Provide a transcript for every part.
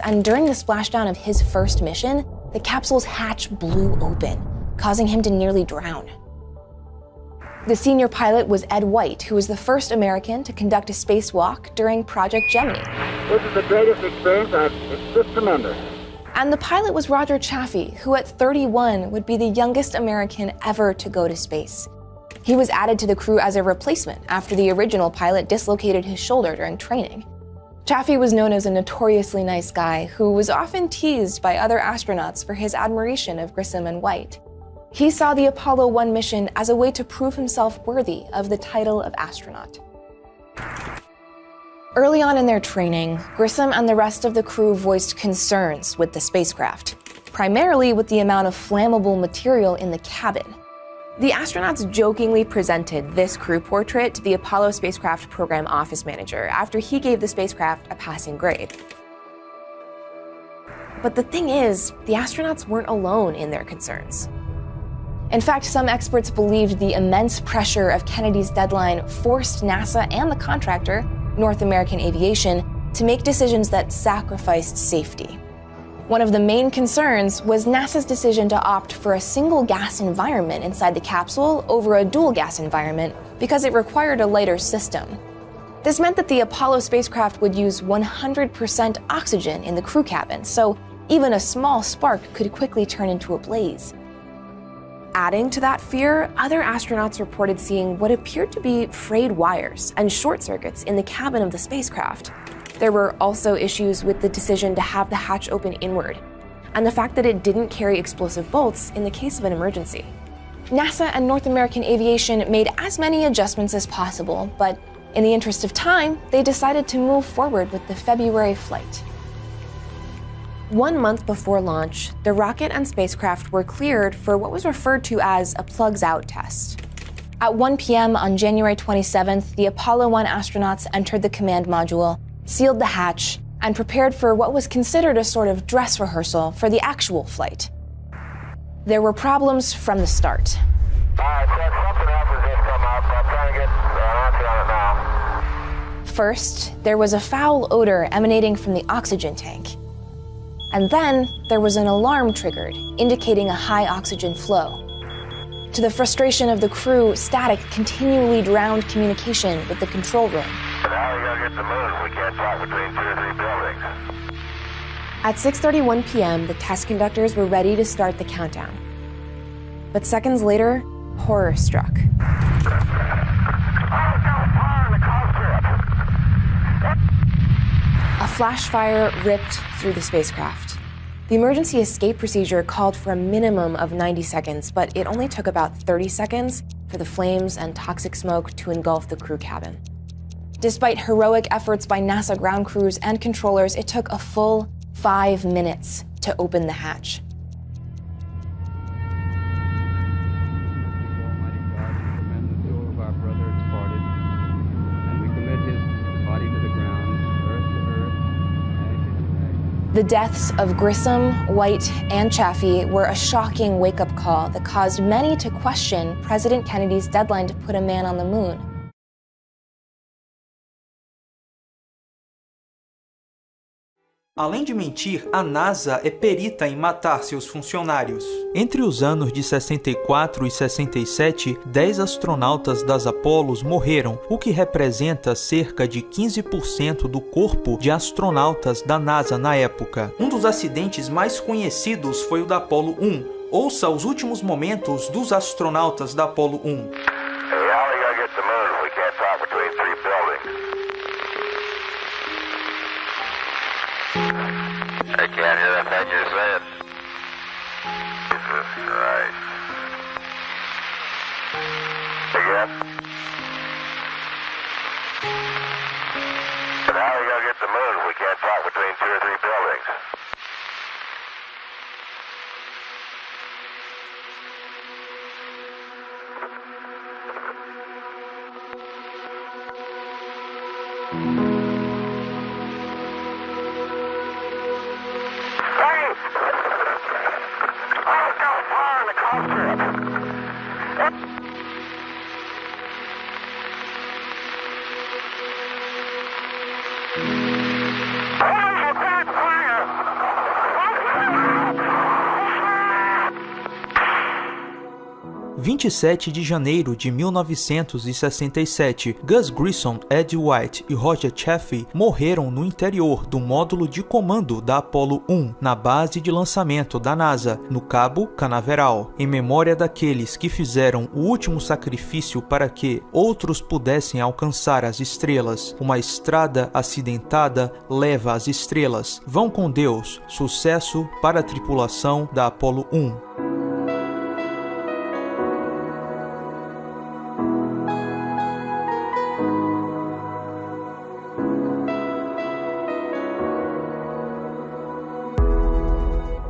And during the splashdown of his first mission, the capsule's hatch blew open, causing him to nearly drown. The senior pilot was Ed White, who was the first American to conduct a spacewalk during Project Gemini. This is the greatest experience. It's just tremendous. And the pilot was Roger Chaffee, who at 31 would be the youngest American ever to go to space. He was added to the crew as a replacement after the original pilot dislocated his shoulder during training. Chaffee was known as a notoriously nice guy who was often teased by other astronauts for his admiration of Grissom and White. He saw the Apollo 1 mission as a way to prove himself worthy of the title of astronaut. Early on in their training, Grissom and the rest of the crew voiced concerns with the spacecraft, primarily with the amount of flammable material in the cabin. The astronauts jokingly presented this crew portrait to the Apollo spacecraft program office manager after he gave the spacecraft a passing grade. But the thing is, the astronauts weren't alone in their concerns. In fact, some experts believed the immense pressure of Kennedy's deadline forced NASA and the contractor, North American Aviation, to make decisions that sacrificed safety. One of the main concerns was NASA's decision to opt for a single gas environment inside the capsule over a dual gas environment because it required a lighter system. This meant that the Apollo spacecraft would use 100% oxygen in the crew cabin, so even a small spark could quickly turn into a blaze. Adding to that fear, other astronauts reported seeing what appeared to be frayed wires and short circuits in the cabin of the spacecraft. There were also issues with the decision to have the hatch open inward, and the fact that it didn't carry explosive bolts in the case of an emergency. NASA and North American Aviation made as many adjustments as possible, but in the interest of time, they decided to move forward with the February flight. 1 month before launch, the rocket and spacecraft were cleared for what was referred to as a plugs-out test. At 1 p.m. on January 27th, the Apollo 1 astronauts entered the command module, sealed the hatch, and prepared for what was considered a sort of dress rehearsal for the actual flight. There were problems from the start. Something else has just come up. I'm trying to get an answer on it now. First, there was a foul odor emanating from the oxygen tank. And then there was an alarm triggered, indicating a high oxygen flow. To the frustration of the crew, static continually drowned communication with the control room. Now we gotta get the moon. We can't talk between 2 or 3 buildings. At 6:31 p.m., the test conductors were ready to start the countdown. But seconds later, horror struck. A flash fire ripped through the spacecraft. The emergency escape procedure called for a minimum of 90 seconds, but it only took about 30 seconds for the flames and toxic smoke to engulf the crew cabin. Despite heroic efforts by NASA ground crews and controllers, it took a full 5 minutes to open the hatch. The deaths of Grissom, White, and Chaffee were a shocking wake-up call that caused many to question President Kennedy's deadline to put a man on the moon. Além de mentir, a NASA é perita em matar seus funcionários. Entre os anos de 64 e 67, 10 astronautas das Apolos morreram, o que representa cerca de 15% do corpo de astronautas da NASA na época. Um dos acidentes mais conhecidos foi o da Apollo 1. Ouça os últimos momentos dos astronautas da Apollo 1. I can't hear a thing you're saying. Jesus Christ. Again? But how are we going to get the moon if we can't talk between 2 or 3 buildings? Fire! 27 de janeiro de 1967, Gus Grissom, Ed White e Roger Chaffee morreram no interior do módulo de comando da Apollo 1, na base de lançamento da NASA, no Cabo Canaveral, em memória daqueles que fizeram o último sacrifício para que outros pudessem alcançar as estrelas. Uma estrada acidentada leva às estrelas. Vão com Deus. Sucesso para a tripulação da Apollo 1.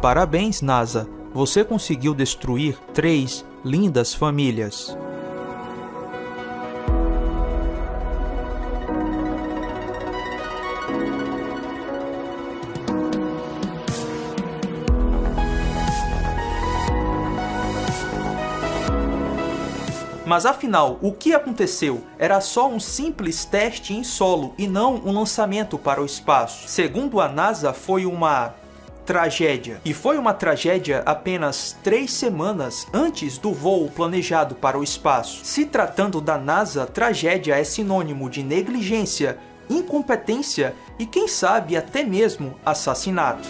Parabéns, NASA! Você conseguiu destruir 3 lindas famílias. Mas afinal, o que aconteceu? Era só um simples teste em solo e não um lançamento para o espaço. Segundo a NASA, foi uma tragédia. E foi uma tragédia apenas 3 semanas antes do voo planejado para o espaço. Se tratando da NASA, tragédia é sinônimo de negligência, incompetência e, quem sabe, até mesmo assassinato.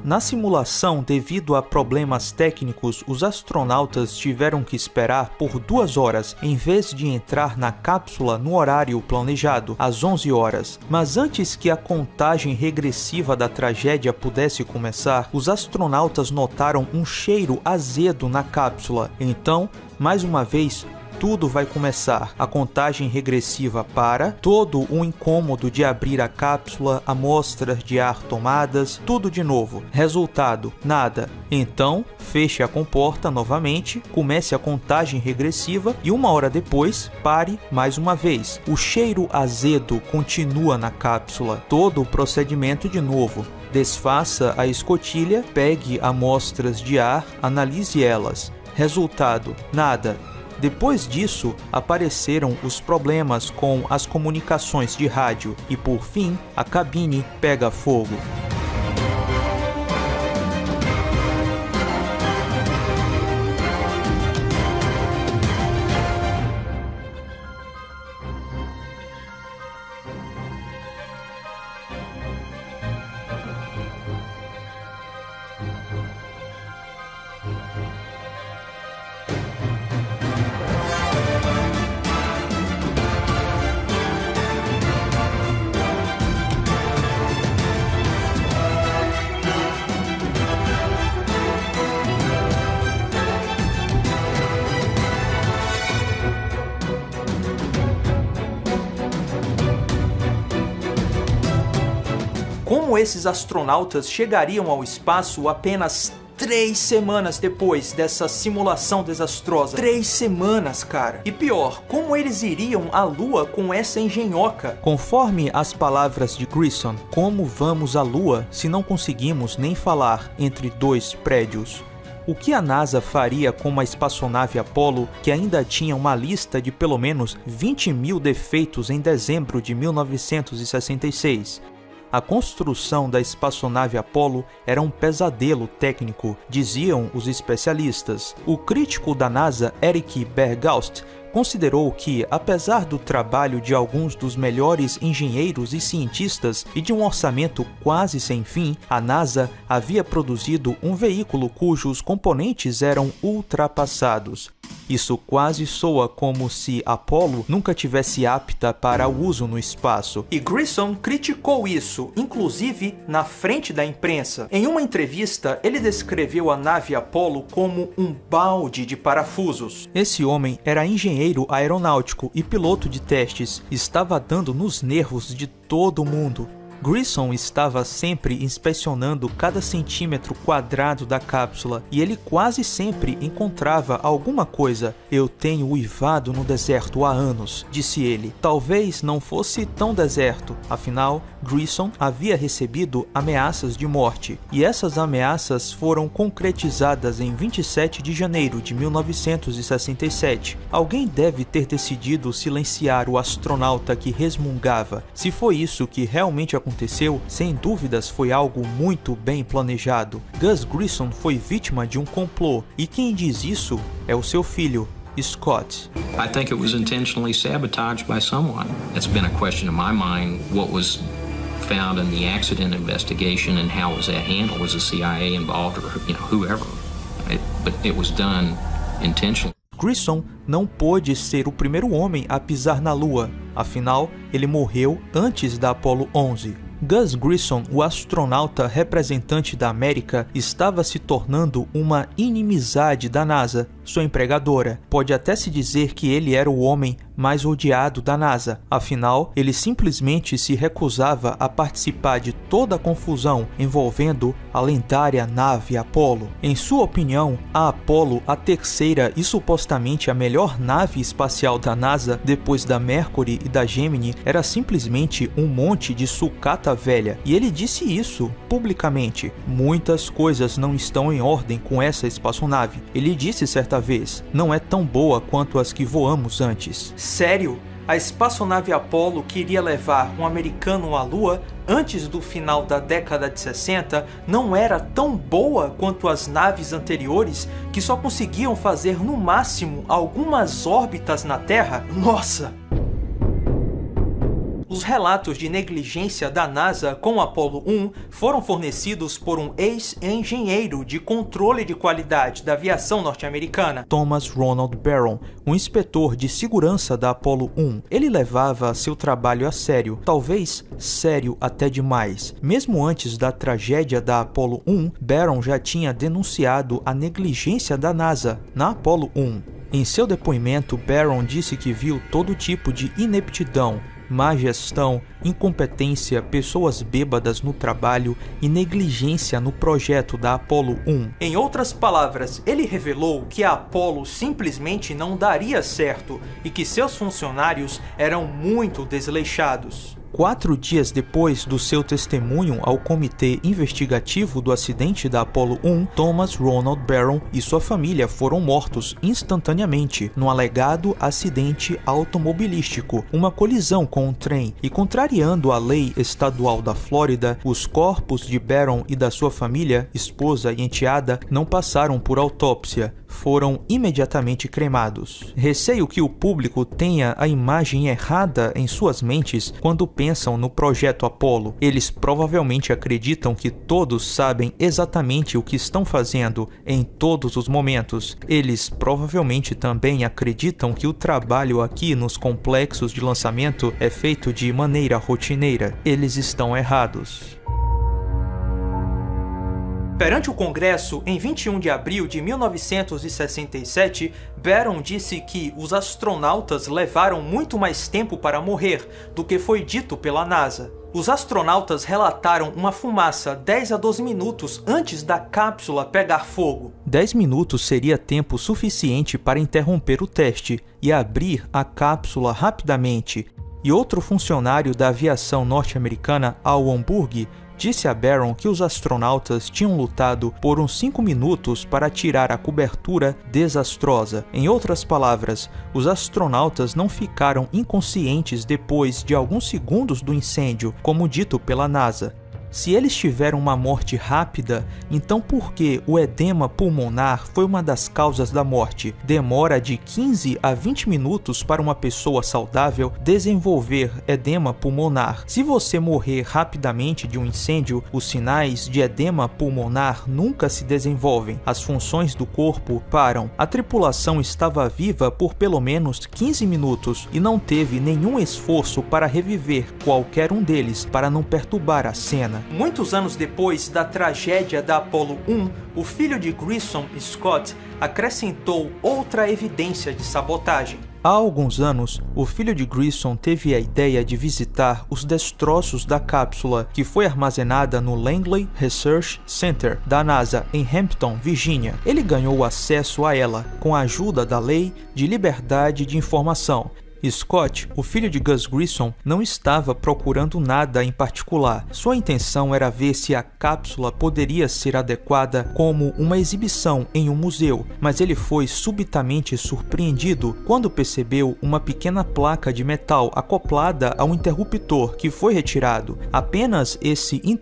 Na simulação, devido a problemas técnicos, os astronautas tiveram que esperar por 2 horas, em vez de entrar na cápsula no horário planejado, às 11 horas. Mas antes que a contagem regressiva da tragédia pudesse começar, os astronautas notaram um cheiro azedo na cápsula. Então, mais uma vez, tudo vai começar. A contagem regressiva para, todo o incômodo de abrir a cápsula, amostras de ar tomadas, tudo de novo. Resultado, nada. Então, feche a comporta novamente, comece a contagem regressiva e 1 hora depois, pare mais uma vez. O cheiro azedo continua na cápsula. Todo o procedimento de novo. Desfaça a escotilha, pegue amostras de ar, analise elas. Resultado, nada. Depois disso, apareceram os problemas com as comunicações de rádio e, por fim, a cabine pega fogo. Como esses astronautas chegariam ao espaço apenas 3 semanas depois dessa simulação desastrosa? 3 semanas, cara! E pior, como eles iriam à Lua com essa engenhoca? Conforme as palavras de Grissom, como vamos à Lua se não conseguimos nem falar entre 2 prédios? O que a NASA faria com uma espaçonave Apollo que ainda tinha uma lista de pelo menos 20.000 defeitos em dezembro de 1966? A construção da espaçonave Apollo era um pesadelo técnico, diziam os especialistas. O crítico da NASA, Eric Berghaus, considerou que, apesar do trabalho de alguns dos melhores engenheiros e cientistas e de um orçamento quase sem fim, a NASA havia produzido um veículo cujos componentes eram ultrapassados. Isso quase soa como se Apollo nunca tivesse apta para o uso no espaço. E Grissom criticou isso, inclusive na frente da imprensa. Em uma entrevista, ele descreveu a nave Apollo como um balde de parafusos. Esse homem era engenheiro aeronáutico e piloto de testes. Estava dando nos nervos de todo mundo. Grissom estava sempre inspecionando cada centímetro quadrado da cápsula e ele quase sempre encontrava alguma coisa. Eu tenho uivado no deserto há anos, disse ele. Talvez não fosse tão deserto, afinal, Grissom havia recebido ameaças de morte, e essas ameaças foram concretizadas em 27 de janeiro de 1967. Alguém deve ter decidido silenciar o astronauta que resmungava. Se foi isso que realmente aconteceu, aconteceu, sem dúvidas foi algo muito bem planejado. Gus Grissom foi vítima de um complô, e quem diz isso é o seu filho, Scott. I think it was intentionally sabotaged by someone. It's been a question in my mind, what was found in the accident investigation and how was that handled? Was the CIA involved or whoever? But it was done intentionally. Grissom não pôde ser o primeiro homem a pisar na Lua, afinal, ele morreu antes da Apollo 11. Gus Grissom, o astronauta representante da América, estava se tornando uma inimizade da NASA, sua empregadora. Pode até se dizer que ele era o homem mais odiado da NASA. Afinal, ele simplesmente se recusava a participar de toda a confusão envolvendo a lendária nave Apollo. Em sua opinião, a Apollo, a terceira e supostamente a melhor nave espacial da NASA depois da Mercury e da Gemini, era simplesmente um monte de sucata velha. E ele disse isso publicamente. Muitas coisas não estão em ordem com essa espaçonave. Ele disse certa vez, não é tão boa quanto as que voamos antes. Sério? A espaçonave Apollo que iria levar um americano à Lua antes do final da década de 60 não era tão boa quanto as naves anteriores que só conseguiam fazer no máximo algumas órbitas na Terra? Nossa! Os relatos de negligência da NASA com o Apollo 1 foram fornecidos por um ex-engenheiro de controle de qualidade da aviação norte-americana, Thomas Ronald Barron, um inspetor de segurança da Apollo 1. Ele levava seu trabalho a sério, talvez sério até demais. Mesmo antes da tragédia da Apollo 1, Barron já tinha denunciado a negligência da NASA na Apollo 1. Em seu depoimento, Barron disse que viu todo tipo de ineptidão, má gestão, incompetência, pessoas bêbadas no trabalho e negligência no projeto da Apollo 1. Em outras palavras, ele revelou que a Apollo simplesmente não daria certo e que seus funcionários eram muito desleixados. 4 dias depois do seu testemunho ao comitê investigativo do acidente da Apollo 1, Thomas Ronald Barron e sua família foram mortos instantaneamente no alegado acidente automobilístico, uma colisão com um trem, e contrariando a lei estadual da Flórida, os corpos de Barron e da sua família, esposa e enteada, não passaram por autópsia. Foram imediatamente cremados. Receio que o público tenha a imagem errada em suas mentes quando pensam no projeto Apollo. Eles provavelmente acreditam que todos sabem exatamente o que estão fazendo em todos os momentos. Eles provavelmente também acreditam que o trabalho aqui nos complexos de lançamento é feito de maneira rotineira. Eles estão errados. Perante o Congresso, em 21 de abril de 1967, Barron disse que os astronautas levaram muito mais tempo para morrer do que foi dito pela NASA. Os astronautas relataram uma fumaça 10 a 12 minutos antes da cápsula pegar fogo. 10 minutos seria tempo suficiente para interromper o teste e abrir a cápsula rapidamente. E outro funcionário da aviação norte-americana, Al Hamburg, disse a Barron que os astronautas tinham lutado por uns 5 minutos para tirar a cobertura desastrosa. Em outras palavras, os astronautas não ficaram inconscientes depois de alguns segundos do incêndio, como dito pela NASA. Se eles tiveram uma morte rápida, então por que o edema pulmonar foi uma das causas da morte? Demora de 15 a 20 minutos para uma pessoa saudável desenvolver edema pulmonar. Se você morrer rapidamente de um incêndio, os sinais de edema pulmonar nunca se desenvolvem. As funções do corpo param. A tripulação estava viva por pelo menos 15 minutos e não teve nenhum esforço para reviver qualquer um deles para não perturbar a cena. Muitos anos depois da tragédia da Apollo 1, o filho de Grissom, Scott, acrescentou outra evidência de sabotagem. Há alguns anos, o filho de Grissom teve a ideia de visitar os destroços da cápsula que foi armazenada no Langley Research Center da NASA em Hampton, Virgínia. Ele ganhou acesso a ela com a ajuda da Lei de Liberdade de Informação Scott, o filho de Gus Grissom, não estava procurando nada em particular. Sua intenção era ver se a cápsula poderia ser adequada como uma exibição em um museu, mas ele foi subitamente surpreendido quando percebeu uma pequena placa de metal acoplada a um interruptor que foi retirado. Apenas esse interruptor